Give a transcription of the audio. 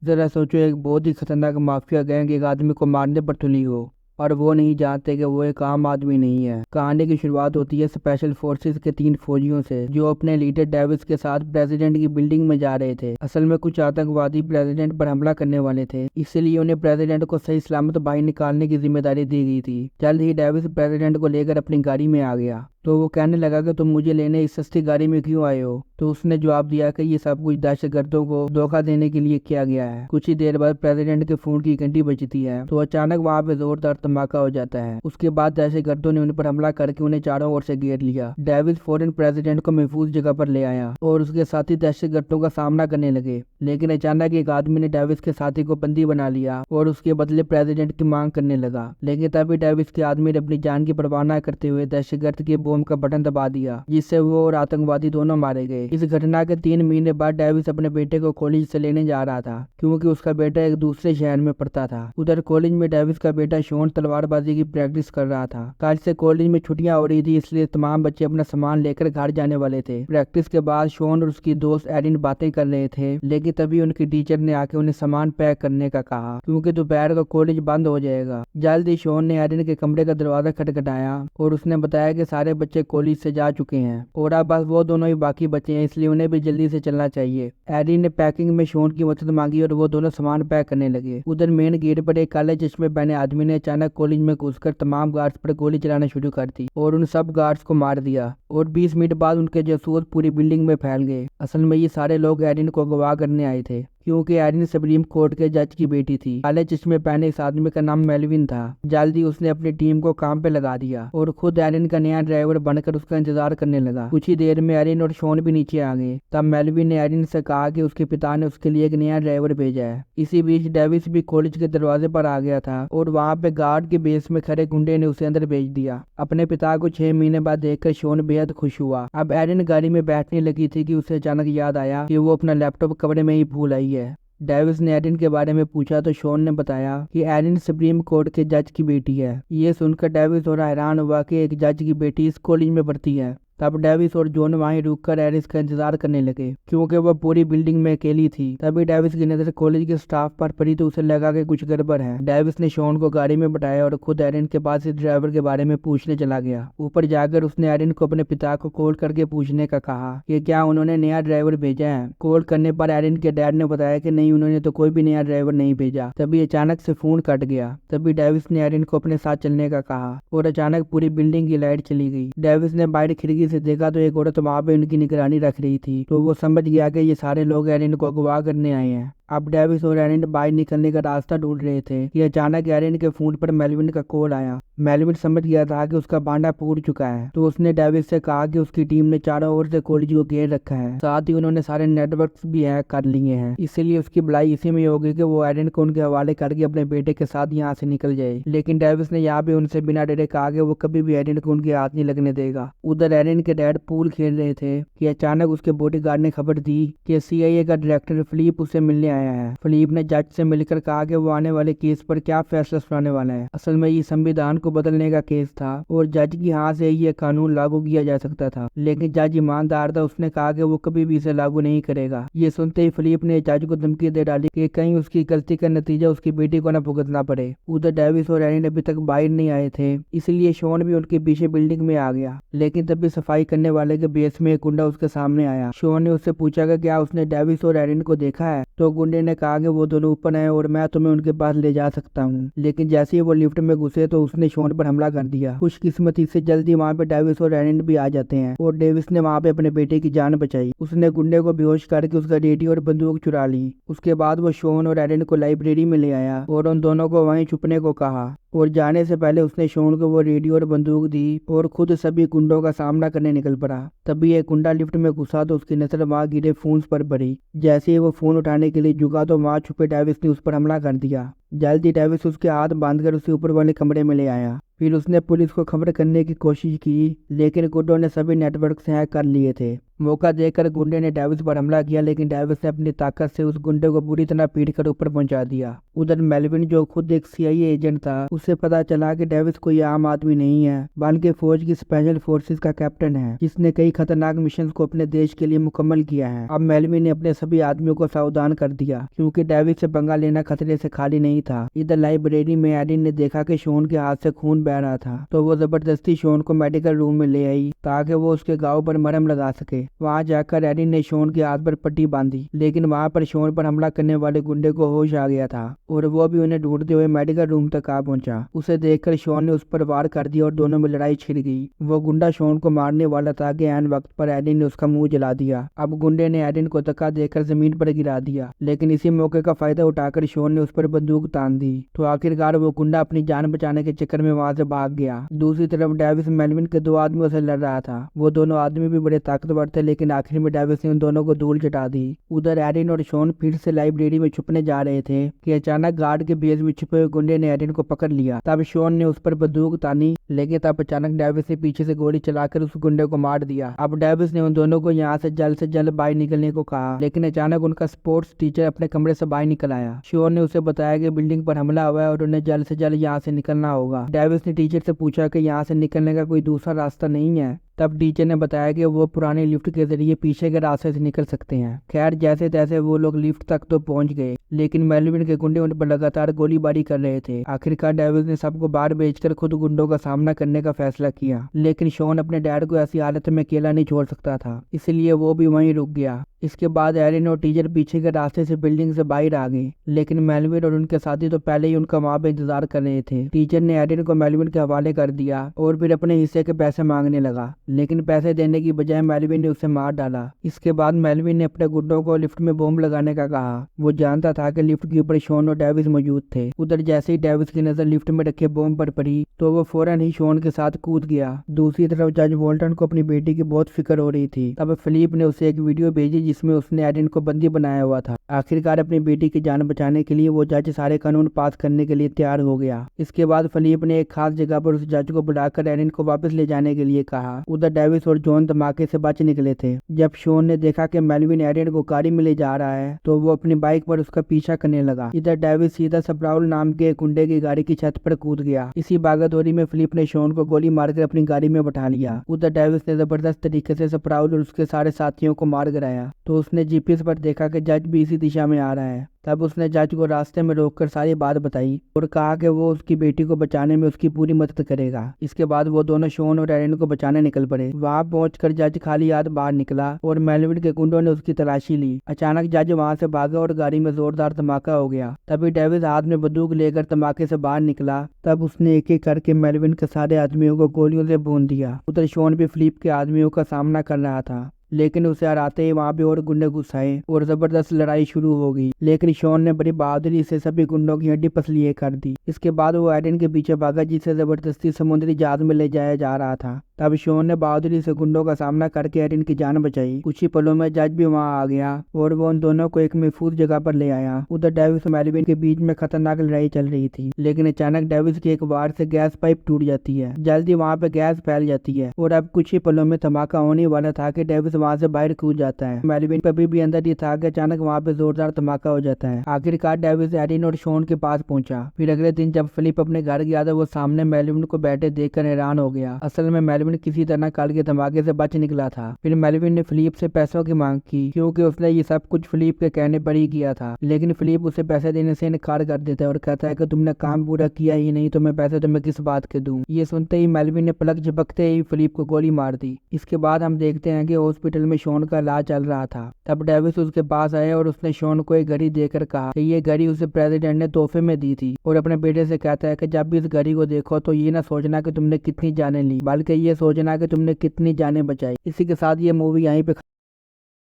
जरा सोचो, एक बहुत ही खतरनाक माफिया गैंग एक आदमी को मारने पर तुली हो और वो नहीं जानते कि वो एक आम आदमी नहीं है। कहानी की शुरुआत होती है स्पेशल फोर्सेस के 3 फौजियों से जो अपने लीडर डेविस के साथ प्रेसिडेंट की बिल्डिंग में जा रहे थे। असल में कुछ आतंकवादी प्रेसिडेंट पर हमला करने वाले थे, इसलिए उन्हें प्रेसिडेंट को सही सलामत बाहर निकालने की जिम्मेदारी दी गई थी। जल्द ही डेविस प्रेसिडेंट को लेकर अपनी गाड़ी में आ गया तो वो कहने लगा कि तुम मुझे लेने इस सस्ती गाड़ी में क्यों आए हो। तो उसने जवाब दिया कि ये सब कुछ दहशतगर्दों को धोखा देने के लिए किया गया है। कुछ ही देर बाद प्रेसिडेंट के फोन की घंटी बजती है तो अचानक वहाँ पे जोरदार धमाका हो जाता है। उसके बाद दहशतगर्दों ने उन पर हमला करके उन्हें चारों ओर से घेर लिया। डेविस फौरन प्रेसिडेंट को महफूज जगह पर ले आया और उसके साथी दहशतगर्दों का सामना करने लगे, लेकिन अचानक एक आदमी ने डेविस के साथी को बंदी बना लिया और उसके बदले प्रेसिडेंट की मांग करने लगा। लेकिन तभी डेविस के आदमी ने अपनी जान की परवाह न करते हुए दहशतगर्द के बम का बटन दबा दिया, जिससे वो और आतंकवादी दोनों मारे गए। इस घटना के 3 महीने बाद डेविस अपने बेटे को कॉलेज से लेने जा रहा था क्योंकि उसका बेटा एक दूसरे शहर में पढ़ता था। उधर कॉलेज में डेविस का बेटा शॉन तलवारबाजी की प्रैक्टिस कर रहा था। कल से कॉलेज में छुट्टियां हो रही थी, इसलिए तमाम बच्चे अपना सामान लेकर घर जाने वाले थे। प्रैक्टिस के बाद शॉन और उसकी दोस्त एरिन बातें कर रहे थे, लेकिन तभी उनकी टीचर ने आके उन्हें सामान पैक करने का कहा क्योंकि दोपहर को कॉलेज बंद हो जाएगा। जल्द ही शॉन ने एरिन के कमरे का दरवाजा खटखटाया और उसने बताया कि सारे बच्चे कॉलेज से जा चुके हैं और अब बस वो दोनों ही बाकी बचे हैं, इसलिए उन्हें भी जल्दी से चलना चाहिए। एरिन ने पैकिंग में शॉन की मदद मांगी और वो दोनों सामान पैक करने लगे। उधर मेन गेट पर एक काले चश्मे पहने आदमी ने अचानक कॉलेज में घुसकर तमाम गार्ड्स पर गोली चलाना शुरू कर दी और उन सब गार्ड्स को मार दिया और 20 मिनट बाद उनके जासूस पूरी बिल्डिंग में फैल गए। असल में ये सारे लोग एरिन को अगवा करने आए थे क्योंकि एरिन सुप्रीम कोर्ट के जज की बेटी थी। काले चश्मे पहने इस आदमी का नाम मेलविन था। जल्दी उसने अपनी टीम को काम पे लगा दिया और खुद एरिन का नया ड्राइवर बनकर उसका इंतजार करने लगा। कुछ ही देर में एरिन और शॉन भी नीचे आ गए। तब मेलविन ने एरिन से कहा कि उसके पिता ने उसके लिए एक नया ड्राइवर भेजा है। इसी बीच डेविस भी कॉलेज के दरवाजे पर आ गया था और वहाँ पे गार्ड के बेस में खड़े गुंडे ने उसे अंदर भेज दिया। अपने पिता को 6 महीने बाद देखकर शॉन बेहद खुश हुआ। अब एरिन गाड़ी में बैठने लगी थी कि उसे अचानक याद आया कि वो अपना लैपटॉप कमरे में ही भूल आई है। डेविस ने एरिन के बारे में पूछा तो शॉन ने बताया कि एरिन सुप्रीम कोर्ट के जज की बेटी है। ये सुनकर डेविस थोड़ा हैरान हुआ कि एक जज की बेटी इस कॉलेज में पढ़ती है। तब डेविस और जॉन वहीं रुककर एरिस का इंतजार करने लगे क्योंकि वह पूरी बिल्डिंग में अकेली थी। तभी डेविस की नजर कॉलेज के स्टाफ पर पड़ी तो उसे लगा कि कुछ गड़बड़ है। डेविस ने शॉन को गाड़ी में बैठाया और खुद एरिन के पास इस ड्राइवर के बारे में पूछने चला गया। ऊपर जाकर उसने एरिन को अपने पिता को कॉल करके पूछने का कहा कि क्या उन्होंने नया ड्राइवर भेजा है। कॉल करने पर एरिन के डैड ने बताया कि नहीं, उन्होंने तो कोई भी नया ड्राइवर नहीं भेजा। तभी अचानक से फोन कट गया। तभी डेविस ने एरिन को अपने साथ चलने का कहा और अचानक पूरी बिल्डिंग की लाइट चली गई। डेविस ने बाहर खिड़की से देखा तो एक औरत वहां पे उनकी निगरानी रख रही थी, तो वो समझ गया कि ये सारे लोग एरिन को अगवा करने आए हैं। अब डेविस और एरिन बाहर निकलने का रास्ता ढूंढ रहे थे कि अचानक एरिन के फोन पर मेलविन का कॉल आया। मेलविन समझ गया था कि उसका बांडा फूट चुका है, तो उसने डेविस से कहा कि उसकी टीम ने चारों ओर से कॉलेज को घेर रखा है, साथ ही उन्होंने सारे नेटवर्क्स भी हैक कर लिए हैं। इसलिए उसकी भलाई इसी में होगी कि वो एरिन को उनके हवाले करके अपने बेटे के साथ यहाँ से निकल जाए। लेकिन डेविस ने यहाँ भी उनसे बिना डरे कहा कि वो कभी भी एरिन को उनके हाथ नहीं लगने देगा। उधर एरिन के डैड पूल खेल रहे थे कि अचानक उसके बॉडीगार्ड ने खबर दी कि CIA का डायरेक्टर फिलिप उसे मिलने आया है। फिलिप ने जज से मिलकर कहा कि वो आने वाले केस पर क्या फैसला सुनाने वाला है। असल में ये संविधान को बदलने का केस था और जज की हाँ से ये कानून लागू किया जा सकता था, लेकिन जज ईमानदार था। उसने कहा कि वो कभी भी इसे लागू नहीं करेगा। ये सुनते ही फिलिप ने जज को धमकी दे डाली कि कहीं उसकी गलती का नतीजा उसकी बेटी को न भुगतना पड़े। उधर डेविस और एरिन अभी तक बाहर नहीं आए थे, इसलिए शॉन भी उनके पीछे बिल्डिंग में आ गया। लेकिन तभी सफाई करने वाले के बेस में एक गुंडा उसके सामने आया। शॉन ने उससे पूछा कि क्या उसने डेविस और एरिन को देखा है, तो गुंडे ने कहा कि वो दोनों ऊपर हैं और मैं तुम्हें उनके पास ले जा सकता हूँ। लेकिन जैसे ही वो लिफ्ट में घुसे तो उसने शॉन पर हमला कर दिया। खुशकिस्मती से जल्दी वहाँ पे डेविस और एरिन भी आ जाते हैं और डेविस ने वहाँ पे अपने बेटे की जान बचाई। उसने गुंडे को बेहोश करके उसका रेडियो और बंदूक चुरा ली। उसके बाद वो शॉन और एरिन को लाइब्रेरी में ले आया और उन दोनों को वहीं छुपने को कहा और जाने से पहले उसने शॉन को वो रेडियो और बंदूक दी और खुद सभी गुंडों का सामना करने निकल पड़ा। तभी एक गुंडा लिफ्ट में घुसा तो उसकी नजर वहाँ गिरे फोन पर पड़ी। जैसे ही वो फोन उठाने के लिए झुका तो वहाँ छुपे डेविस ने उस पर हमला कर दिया। जल्दी डेविस उसके हाथ बांधकर उसे ऊपर वाले कमरे में ले आया। फिर उसने पुलिस को खबर करने की कोशिश की, लेकिन गुंडों ने सभी नेटवर्क हैक कर लिए थे। मौका देखकर गुंडे ने डेविस पर हमला किया, लेकिन डेविस ने अपनी ताकत से उस गुंडे को बुरी तरह पीट कर ऊपर पहुंचा दिया। उधर मेलविन जो खुद एक CIA एजेंट था, उसे पता चला कि डेविस कोई आम आदमी नहीं है, बल्कि फौज की स्पेशल फोर्सेस का कैप्टन है, जिसने कई खतरनाक मिशन को अपने देश के लिए मुकम्मल किया है। अब मेलविन ने अपने सभी आदमियों को सावधान कर दिया, क्योंकि डेविस से पंगा लेना खतरे से खाली नहीं था। इधर लाइब्रेरी में एडिन ने देखा कि शॉन के हाथ से खून बह रहा था, तो वो जबरदस्ती शॉन को मेडिकल रूम में ले आई ताकि वो उसके घाव पर मरहम लगा सके। वहाँ जाकर एडिन ने शॉन के हाथ पर पट्टी बांधी, लेकिन वहाँ पर शॉन पर हमला करने वाले गुंडे को होश आ गया था और वो भी उन्हें ढूंढते हुए मेडिकल रूम तक आ पहुंचा। उसे देखकर शॉन ने उस पर वार कर दिया और दोनों में लड़ाई छिड़ गई। वो गुंडा शॉन को मारने वाला था कि ऐन वक्त पर एडिन ने उसका मुंह जला दिया। अब गुंडे ने एडिन को धक्का देकर जमीन पर गिरा दिया, लेकिन इसी मौके का फायदा उठाकर शॉन ने उस पर बंदूक तान दी, तो आखिरकार वो गुंडा अपनी जान बचाने के चक्कर में वहां से भाग गया। दूसरी तरफ डेविस मेलविन के दो आदमियों से लड़ रहा था। वो दोनों आदमी भी बड़े ताकतवर थे, लेकिन आखिर में डेविस ने उन दोनों को धूल चटा दी। उधर एडिन और शॉन फिर से लाइब्रेरी में छुपने जा रहे थे कि अचानक गार्ड के बेस में छुपे हुए गुंडे ने एडिन को पकड़ लिया। तब शॉन ने उस पर बंदूक तानी, लेकिन तब अचानक डेविस ने पीछे से गोली चलाकर उस गुंडे को मार दिया। अब डेविस ने उन दोनों को यहाँ से जल्द बाहर निकलने को कहा, लेकिन अचानक उनका स्पोर्ट्स टीचर अपने कमरे से बाहर निकल आया। शॉन ने उसे बताया कि बिल्डिंग पर हमला हुआ है और उन्हें जल्द से जल्द यहाँ से निकलना होगा। डेविस ने टीचर से पूछा कि यहाँ से निकलने का कोई दूसरा रास्ता नहीं है। तब टीचर ने बताया कि वो पुरानी लिफ्ट के जरिए पीछे के रास्ते से निकल सकते हैं। खैर, जैसे तैसे वो लोग लिफ्ट तक तो पहुंच गए, लेकिन मेलविन के गुंडे उन पर लगातार गोलीबारी कर रहे थे। आखिरकार डेविस ने सबको बाहर भेजकर खुद गुंडों का सामना करने का फैसला किया, लेकिन शॉन अपने डैड को ऐसी हालत में अकेला नहीं छोड़ सकता था, इसलिए वो भी वहीं रुक गया। इसके बाद एरिन और टीचर पीछे के रास्ते से बिल्डिंग से बाहर आ गए, लेकिन मेलविन और उनके साथी तो पहले ही उनका वहां पे इंतजार कर रहे थे। टीचर ने एरिन को मेलविन के हवाले कर दिया और फिर अपने हिस्से के पैसे मांगने लगा, लेकिन पैसे देने की बजाय मेलविन ने उसे मार डाला। इसके बाद मेलविन ने अपने गुंडों को लिफ्ट में बॉम्ब लगाने का कहा। वो जानता था कि लिफ्ट के ऊपर शॉन और डेविस मौजूद थे। उधर जैसे ही डेविस की नजर लिफ्ट में रखे बॉम्ब पर पड़ी, तो वो फौरन ही शॉन के साथ कूद गया। दूसरी तरफ जज वोल्टन को अपनी बेटी की बहुत फिक्र हो रही थी। तब फिलिप ने उसे एक वीडियो भेजी जिसमें उसने एरिन को बंदी बनाया हुआ था। आखिरकार अपनी बेटी की जान बचाने के लिए वो जज सारे कानून पास करने के लिए तैयार हो गया। इसके बाद फिलिप ने एक खास जगह पर उस जज को बुलाकर एरिन को वापस ले जाने के लिए कहा। उधर डेविस और जॉन धमाके से बच निकले थे। जब शॉन ने देखा कि मेलविन एरिन को गाड़ी में ले जा रहा है, तो वो अपनी बाइक पर उसका पीछा करने लगा। इधर डेविस सीधा सप्राउल नाम के गुंडे की गाड़ी की छत पर कूद गया। इसी भागदौड़ी में फिलिप ने शॉन को गोली मारकर अपनी गाड़ी में बैठा लिया। उधर डेविस ने जबरदस्त तरीके से सप्राउल और उसके सारे साथियों को मार गिराया, तो उसने जीपीएस पर देखा कि जज भी इसी दिशा में आ रहा है। तब उसने जज को रास्ते में रोककर सारी बात बताई और कहा कि वो उसकी बेटी को बचाने में उसकी पूरी मदद करेगा। इसके बाद वो दोनों शॉन और एरिन को बचाने निकल पड़े। वहां पहुंचकर जज खाली हाथ बाहर निकला और मेलविन के गुंडों ने उसकी तलाशी ली। अचानक जज वहां से भागा और गाड़ी में जोरदार धमाका हो गया। तभी डेविस हाथ में बंदूक लेकर धमाके से बाहर निकला। तब उसने एक एक करके मेलविन के सारे आदमियों को गोलियों से भून दिया। उधर शॉन भी फिलिप के आदमियों का सामना कर रहा था, लेकिन उसे हराते ही वहां पे और गुंडे घुस आए और जबरदस्त लड़ाई शुरू हो गई। लेकिन शॉन ने बड़ी बहादुरी से सभी गुंडों की हड्डी पसली कर दी। इसके बाद वो एरिन के पीछे भागा, जिसे जबरदस्ती समुद्री जहाज में ले जाया जा रहा था। तब शॉन ने बहादुरी से गुंडों का सामना करके एरिन की जान बचाई। कुछ ही पलों में जज भी वहां आ गया और वो उन दोनों को एक महफूज जगह पर ले आया। उधर डेविस और मेलविन के बीच में खतरनाक लड़ाई चल रही थी, लेकिन अचानक डेविस की एक वार से गैस पाइप टूट जाती है। जल्दी वहां पे गैस फैल जाती है और अब कुछ ही पलों में धमाका होने वाला था कि डेविस वहां से बाहर कूद जाता है। मेलविन पर भी अंदर ही था कि अचानक वहां पे जोरदार धमाका हो जाता है। आखिरकार डेविस एरिन और शॉन के पास पहुंचा। फिर अगले दिन जब फिलिप अपने घर गया तो वो सामने मेलविन को बैठे देखकर हैरान हो गया। असल में मेलविन किसी तरह कार के धमाके से बच निकला था। फिर मेलविन ने फिलिप से पैसों की मांग की, क्योंकि उसने ये सब कुछ फिलिप के कहने पर ही किया था। लेकिन फिलिप उसे पैसे देने से इनकार कर देता है और कहता है कि तुमने काम पूरा किया ही नहीं तो मैं पैसे तुम्हें किस बात के दूं। ये सुनते ही मेलविन ने पलक झपकते ही फिलिप को गोली मार दी। इसके बाद हम देखते हैं कि हॉस्पिटल में शॉन का इलाज चल रहा था। तब डेविस उसके पास आया और उसने शॉन को एक घड़ी देकर कहा कि ये घड़ी उसे प्रेसिडेंट ने तोहफे में दी थी, और अपने बेटे से कहता है कि जब भी इस घड़ी को देखो तो ये ना सोचना कि तुमने कितनी जानें ली, बल्कि ये सोचना कि तुमने कितनी जानें बचाई। इसी के साथ ये मूवी यहीं पे